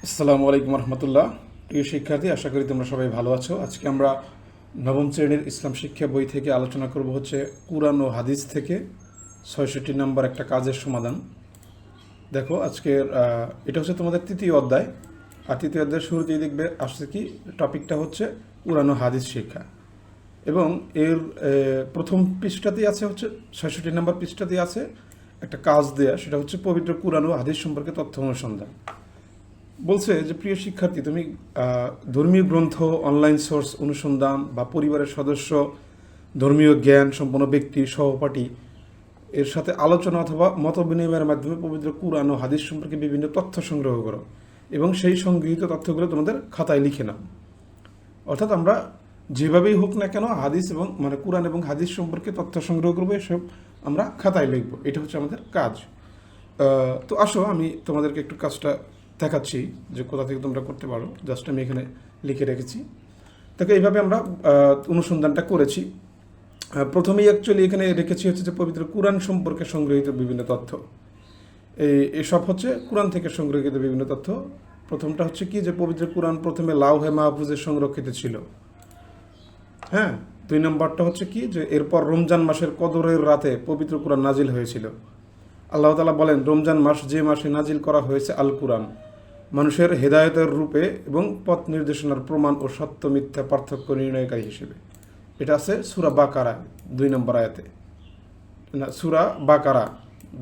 আসসালামু আলাইকুম রহমতুল্লাহ। প্রিয় শিক্ষার্থী, আশা করি তোমরা সবাই ভালো আছো। আজকে আমরা নবম শ্রেণীর ইসলাম শিক্ষা বই থেকে আলোচনা করব হচ্ছে কুরআন ও হাদিস থেকে ৬৬ নম্বর একটা কাজের সমাধান। দেখো, আজকের এটা হচ্ছে তোমাদের তৃতীয় অধ্যায়। আর তৃতীয় অধ্যায়ের শুরুতেই দেখবে আসছে কি টপিকটা হচ্ছে কুরআন ও হাদিস শিক্ষা। এবং এর প্রথম পৃষ্ঠাতেই আছে হচ্ছে ৬৬ নম্বর পৃষ্ঠাতেই আছে একটা কাজ দেয়া, সেটা হচ্ছে পবিত্র কুরআন ও হাদিস সম্পর্কে তথ্য অনুসন্ধান। বলছে যে প্রিয় শিক্ষার্থী, তুমি ধর্মীয় গ্রন্থ, অনলাইন সোর্স অনুসন্ধান বা পরিবারের সদস্য, ধর্মীয় জ্ঞান সম্পন্ন ব্যক্তি, সহপাঠী এর সাথে আলোচনা অথবা মত বিনিময়ের মাধ্যমে পবিত্র কুরআন ও হাদিস সম্পর্কে বিভিন্ন তথ্য সংগ্রহ করো এবং সেই সংগৃহীত তথ্যগুলো তোমাদের খাতায় লিখে নাও। অর্থাৎ আমরা যেভাবেই হোক না কেন হাদিস এবং কুরআন এবং হাদিস সম্পর্কে তথ্য সংগ্রহ করবো, এসব আমরা খাতায় লিখব। এটা হচ্ছে আমাদের কাজ। তো আসো আমি তোমাদেরকে একটু কাজটা দেখাচ্ছি যে কোথা থেকে তোমরা করতে পারো। জাস্ট আমি এখানে লিখে রেখেছি। দেখো, এইভাবে আমরা অনুসন্ধানটা করেছি। প্রথমেই অ্যাকচুয়ালি এখানে রেখেছি হচ্ছে যে পবিত্র কুরআন সম্পর্কে সংগৃহীত বিভিন্ন তথ্য। এসব হচ্ছে কুরআন থেকে সংগৃহীত বিভিন্ন তথ্য। প্রথমটা হচ্ছে কি যে পবিত্র কুরআন প্রথমে লাউহে মাহফুজে সংরক্ষিত ছিল। হ্যাঁ, ২ নম্বরটা হচ্ছে কি যে এরপর রমজান মাসের কদরের রাতে পবিত্র কুরআন নাজিল হয়েছিল। আল্লাহ তাআলা বলেন, রমজান মাস যে মাসে নাজিল করা হয়েছে আল কুরআন, মানুষের হেদায়েতের রূপে এবং পথ নির্দেশনার প্রমাণ ও সত্য মিথ্যা পার্থক্য নির্ণয়কারী হিসেবে। এটা আছে সূরা বাকারা ২ নম্বর আয়াতে, না সূরা বাকারা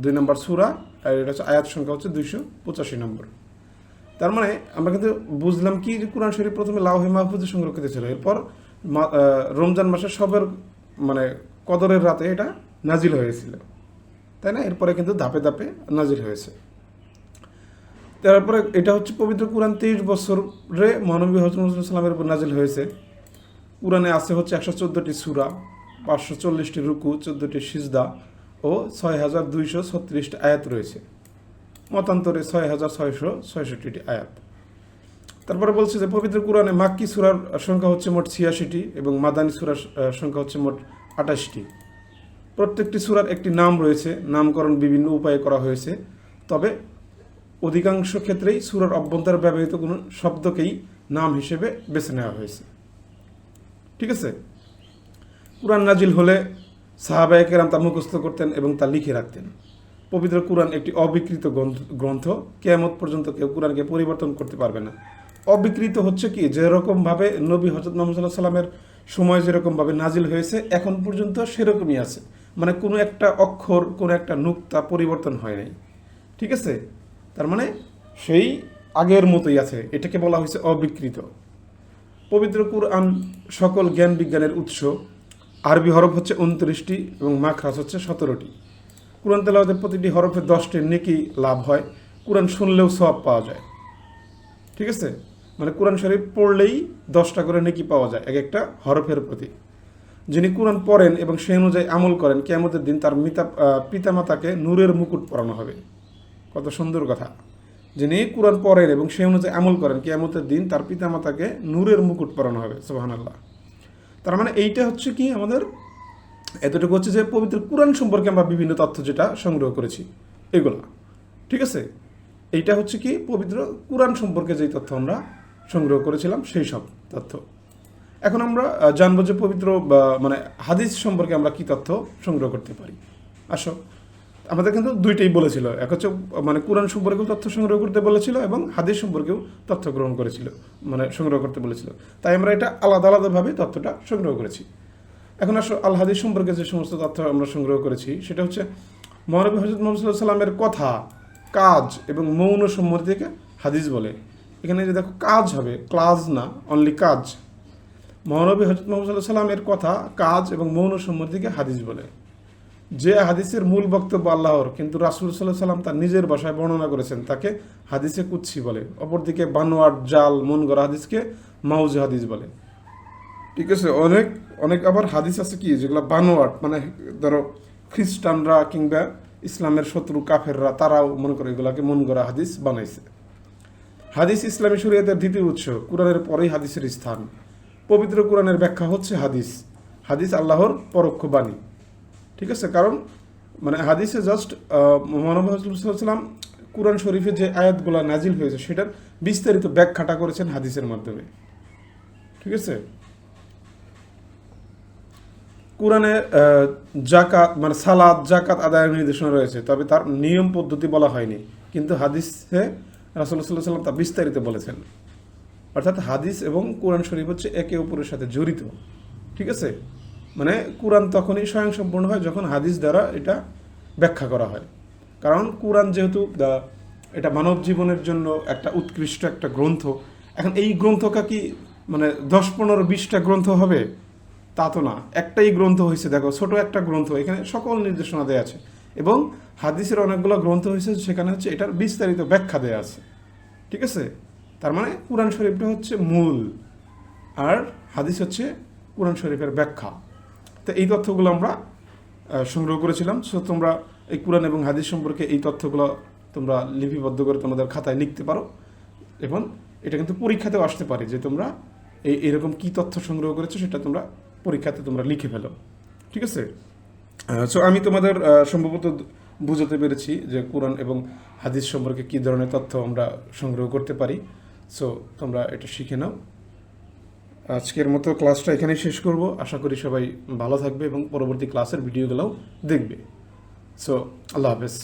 ২ নম্বর সূরা, আর এটা হচ্ছে আয়াত সংখ্যা হচ্ছে ২৮৫ নম্বর। তার মানে আমরা কিন্তু বুঝলাম কি যে কুরআন শরীফ প্রথমে লাউহে মাহফুজে সংরক্ষিত ছিল, এরপর রমজান মাসের সবের কদরের রাতে এটা নাজিল হয়েছিল, তাই না? এরপরে কিন্তু ধাপে ধাপে নাজিল হয়েছে। তারপরে এটা হচ্ছে পবিত্র কুরআন ২৩ বছরে মহানবী হযরত মুহাম্মদ সাল্লামের উপর নাজিল হয়েছে। কুরআনে আছে হচ্ছে ১১৪টি সূরা, ৫৪০টি রুকু, ১৪টি সিজদা ও ৬২৩৬টি আয়াত রয়েছে। মতান্তরে ৬৬৬৬টি আয়াত। তারপরে বলছে যে পবিত্র কুরআনে মাক্কি সূরার সংখ্যা হচ্ছে মোট ৮৬টি এবং মাদানী সূরার সংখ্যা হচ্ছে মোট ২৮টি। প্রত্যেকটি সূরার একটি নাম রয়েছে, নামকরণ বিভিন্ন উপায়ে করা হয়েছে। তবে অধিকাংশ ক্ষেত্রেই সূরার অভ্যন্তরে ব্যবহৃত কোনো শব্দকেই নাম হিসেবে বেছে নেওয়া হয়েছে। ঠিক আছে? কুরআন নাজিল হলে সাহাবায়ে কেরাম তা মুখস্থ করতেন এবং তা লিখে রাখতেন। পবিত্র কুরআন একটি অবিকৃত গ্রন্থ। কিয়ামত পর্যন্ত কেউ কুরআনকে পরিবর্তন করতে পারবে না। অবিকৃত হচ্ছে কি, যেরকমভাবে নবী হযরত মুহাম্মদ সাল্লাল্লাহু আলাইহি সাল্লামের সময় যেরকমভাবে নাজিল হয়েছে এখন পর্যন্ত সেরকমই আছে। কোনো একটা অক্ষর, কোনো একটা নুক্তা পরিবর্তন হয় নাই। ঠিক আছে? তার মানে সেই আগের মতোই আছে। এটাকে বলা হয়েছে অবিকৃত। পবিত্র কুরআন সকল জ্ঞান বিজ্ঞানের উৎস। আরবি হরফ হচ্ছে ২৯টি এবং মাখরাজ হচ্ছে ১৭টি। কুরআন তেলাওয়াতের প্রতিটি হরফে 10টি নেকি লাভ হয়। কুরআন শুনলেও সওয়াব পাওয়া যায়। ঠিক আছে? কুরআন শরীফ পড়লেই 10টা করে নেকি পাওয়া যায় এক একটা হরফের প্রতি। যিনি কুরআন পড়েন এবং সেই অনুযায়ী আমল করেন, কিয়ামতের দিন তার পিতামাতাকে নূরের মুকুট পরানো হবে। কত সুন্দর কথা! যিনি কুরআন পড়েন এবং সেই অনুযায়ী আমল করেন, কিয়ামতের দিন তার পিতামাতাকে নূরের মুকুট পরানো হবে। সুবহানাল্লাহ। তার মানে এইটা হচ্ছে কি, আমাদের এতটুকু হচ্ছে যে পবিত্র কুরআন সম্পর্কে আমরা বিভিন্ন তথ্য যেটা সংগ্রহ করেছি এগুলা। ঠিক আছে? এইটা হচ্ছে কি পবিত্র কুরআন সম্পর্কে যেই তথ্য আমরা সংগ্রহ করেছিলাম সেই সব তথ্য। এখন আমরা জানবো যে পবিত্র হাদিস সম্পর্কে আমরা কি তথ্য সংগ্রহ করতে পারি। আসো, আমাদের কিন্তু দুইটাই বলেছিল, এক হচ্ছে কুরআন সম্পর্কেও তথ্য সংগ্রহ করতে বলেছিল এবং হাদিস সম্পর্কেও তথ্য গ্রহণ করেছিল, সংগ্রহ করতে বলেছিল। তাই আমরা এটা আলাদা আলাদাভাবে তথ্যটা সংগ্রহ করেছি। এখন আসো, আল হাদিস সম্পর্কে যে সমস্ত তথ্য আমরা সংগ্রহ করেছি সেটা হচ্ছে মহানবী হযরত মুহাম্মদ সাল্লাল্লাহু আলাইহি সাল্লামের কথা, কাজ এবং মৌন সম্মতি থেকে হাদিস বলে। এখানে যে দেখো কাজ হবে, ক্লাজ না, অনলি কাজ। মহানবী হযরত মুহাম্মদ সাল্লাল্লাহু আলাইহি সাল্লামের কথা, কাজ এবং মৌন সম্মতি থেকে হাদিস বলে। যে হাদিসের মূল বক্তব্য আল্লাহর, কিন্তু রাসূল সাল্লাল্লাহু আলাইহি সাল্লাম তার নিজের ভাষায় বর্ণনা করেছেন, তাকে হাদিসে কুদসি বলে। অপরদিকে বানোয়াট, জাল, মন গড়া হাদিসকে মাউজি হাদিস বলে। ঠিক আছে? অনেক অনেক আবার হাদিস আছে কি যেগুলো বানোয়াট, ধরো খ্রিস্টানরা কিংবা ইসলামের শত্রু কাফেররা তারাও মনে করে এগুলাকে মন গড়া হাদিস বানাইছে। হাদিস ইসলামী শরীয়তের দ্বিতীয় উৎস। কুরআনের পরেই হাদিসের স্থান। পবিত্র কুরআনের ব্যাখ্যা হচ্ছে হাদিস। হাদিস আল্লাহর পরোক্ষ বাণী। ঠিক আছে? কারণ হাদিসে জাস্ট মহানবী সাল্লাল্লাহু আলাইহি ওয়াসাল্লাম কোরআন শরীফে যে আয়াতগুলো নাজিল হয়েছে সেটার বিস্তারিত ব্যাখ্যাটা করেছেন হাদিসের মাধ্যমে। ঠিক আছে? কোরআনে জাকাত মানে সালাত জাকাত আদায়ের নির্দেশনা রয়েছে, তবে তার নিয়ম পদ্ধতি বলা হয়নি, কিন্তু হাদিসে রাসূলুল্লাহ সাল্লাল্লাহু আলাইহি ওয়াসাল্লাম তা বিস্তারিত বলেছেন। অর্থাৎ হাদিস এবং কোরআন শরীফ হচ্ছে একে অপরের সাথে জড়িত। ঠিক আছে? মানে কোরআন তখনই স্বয়ংসম্পূর্ণ হয় যখন হাদিস দ্বারা এটা ব্যাখ্যা করা হয়। কারণ কোরআন যেহেতু এটা মানব জীবনের জন্য একটা উৎকৃষ্ট একটা গ্রন্থ, এখন এই গ্রন্থটা কি মানে 10-15-20টা গ্রন্থ হবে তা তো না, একটাই গ্রন্থ হয়েছে। দেখো, ছোট একটা গ্রন্থ, এখানে সকল নির্দেশনা দেওয়া আছে, এবং হাদিসের অনেকগুলো গ্রন্থ হয়েছে সেখানে হচ্ছে এটার বিস্তারিত ব্যাখ্যা দেওয়া আছে। ঠিক আছে? তার মানে কোরআন শরীফটা হচ্ছে মূল, আর হাদিস হচ্ছে কোরআন শরীফের ব্যাখ্যা। তো এই তথ্যগুলো আমরা সংগ্রহ করেছিলাম। সো তোমরা এই কোরআন এবং হাদিস সম্পর্কে এই তথ্যগুলো তোমরা লিপিবদ্ধ করে তোমাদের খাতায় লিখতে পারো, এবং এটা কিন্তু পরীক্ষাতেও আসতে পারে যে তোমরা এরকম কি তথ্য সংগ্রহ করেছো সেটা তোমরা পরীক্ষাতে তোমরা লিখে ফেলো। ঠিক আছে? সো আমি তোমাদের সম্ভবত বুঝাতে পেরেছি যে কোরআন এবং হাদিস সম্পর্কে কী ধরনের তথ্য আমরা সংগ্রহ করতে পারি। সো তোমরা এটা শিখে নাও। আজকের মতো ক্লাসটা এখানেই শেষ করব। আশা করি সবাই ভালো থাকবে এবং পরবর্তী ক্লাসের ভিডিওগুলোও দেখবে। সো আল্লাহ হাফেজ।